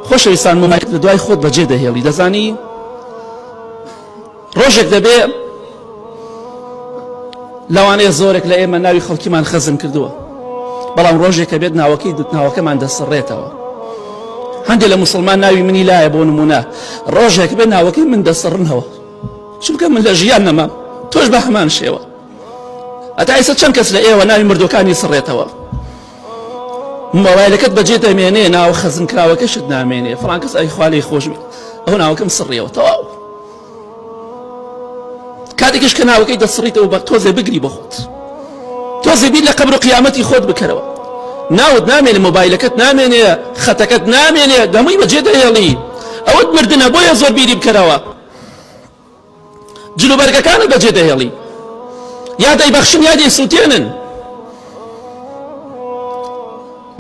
خۆشەویستان مۆمایەت لە دوای خۆت بەجێ دەهێڵی دەزانی ڕۆژێک دەبێ لەوانەیە زۆرێک لە ئێمە ناوی خەڵکیمان خەزم کردووە بەڵام ڕۆژێکە بێت ناوەکەمان دەسڕێتەوە هەندێک لە موسڵمان ناوی منی لایە بۆ نمونە ڕۆژێک بێت ناوەکەی من دەسڕنەوە چونکە من لە ژیان نەما تۆش بە هەمان شێوە ئەتا ئێستا چەند کەس لە ئێوە ناوی مردوەکانی سڕێتەوە مۆبایلەکەت بەجێ دەمێنێ ناو خەزم کراوەکەشت نامێنێ فڵان کەس ئەی خوا لێی خۆشبێت ئەو ناوەکەم سڕیەوە تەواو کاتێکش کە ناوەکەی دەسڕیتەوە بە تۆزێ بگری بە خۆت تۆزێ بیر لە قەبر و قیامەتی خۆت بکەرەوە ناوت نامێنێ مۆبایلەکەت نامێنێ خەتەکەت نامێنێ دەمووی بەجێ دەهێڵی ئەوەت مردنە بۆیە زۆر بیری بکەرەوە جلوبەرگەکانت بەجێ دەهێڵی یا دەیبەخشن یا دەیسووتێنن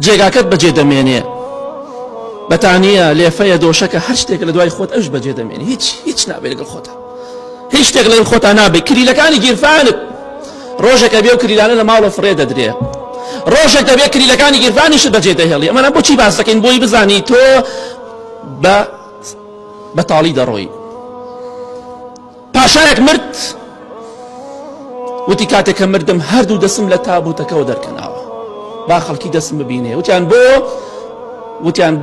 جێگاکەت بەجێ دەمێنێ بەتانیە لێفەیە دۆشەکە هەر شتێک لە دوای خۆت ئەوش بەجێ دەمێنێ هیچ نابێت لەگەڵ خۆتە هیچ شتێک لەگەڵ خۆتە نابێت کلیلەکانی گیرفانت ڕۆژێکە بێ و کلیلانە لە ماڵە فڕێ دەدرێ ڕۆژێک دەبێت کلیلەکانی گیرفانیشت بەجێ دەهێڵی ئەمانە بۆچی باس دەکەین بۆی بزانی تۆ بە تاڵی دەڕۆی پاشایەک مرد وتی کاتێککە مردم هەردوو دەسم لە تابوتەکەەوە دەرکەناوە با خەڵکی دەسم ببینێ وتیان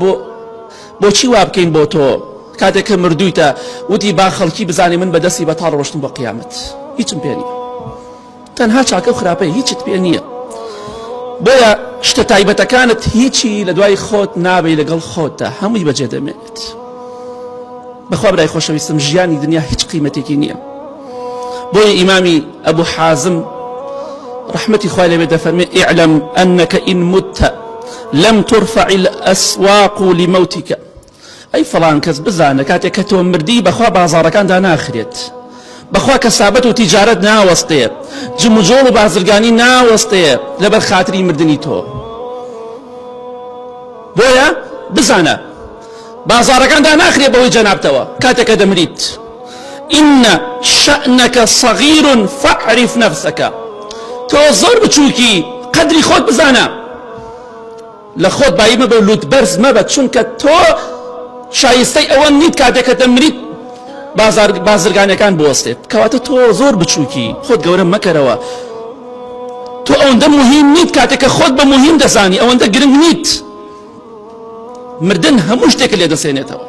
بۆچی وا بکەین بۆ تۆ کاتێککە مردوویتە وتی با خەڵکی بزانێ من بەدەستی بەتاڵ ڕۆشتم بۆ قیامەت هیچم پێ نییە تەنها چاکە و خراپەی هیچت پێ نییە بۆیە شتە تایبەتەکانت هیچی لە دوای خۆت نابێ لەگەڵ خۆتە هەمووی بەجێ دەمێنێت بەخوا برای خۆشەویستم ژیانی دنیا هیچ قیمەتێکی نییە بۆیە ئیمامی ئەبوو حازم رحمتي خوالي بدا فرمي اعلم أنك إن مت لم ترفع الأسواق لموتك أي فلان كز بزانة كاتك تو مردي بخوا بازار كان دا ناخريت بخوا كسابت وتجارت ناوسطي جمجول وبازرقاني ناوسطي لبر خاطري مردني تو بويا بزانة بازار كان دا ناخريت بوي جنابتوا كاتك دمريت إن شأنك صغير فاعرف نفسك تۆ زۆر بچووکی قەدری خۆت بزانە لە خۆت بایی مەبە و لوت بەرز مەبە چونکە تۆ شایستەی ئەوە نیت کاتێککە دەمریت بازرگانیەکان بوەستێت کەواتە تۆ زۆر بچووکی خۆت گەورە مەکەرەوە تۆ ئەوەندە مهم نیت کاتێککە خۆت بە مهم دەزانی ئەوەندە گرنگ نیت مردن هەموو شتێک لێ دەسێنێتەوە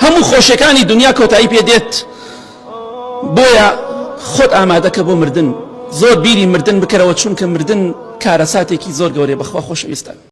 هەموو خۆشیەکانی دنیا کۆتایی پێدێت بۆیە خۆت ئامادەکە بۆ مردن زۆر بیری مردن بکەرەوە چونکە مردن کارەساتێکی زۆر گەورەیە بەخوا خۆشەویستان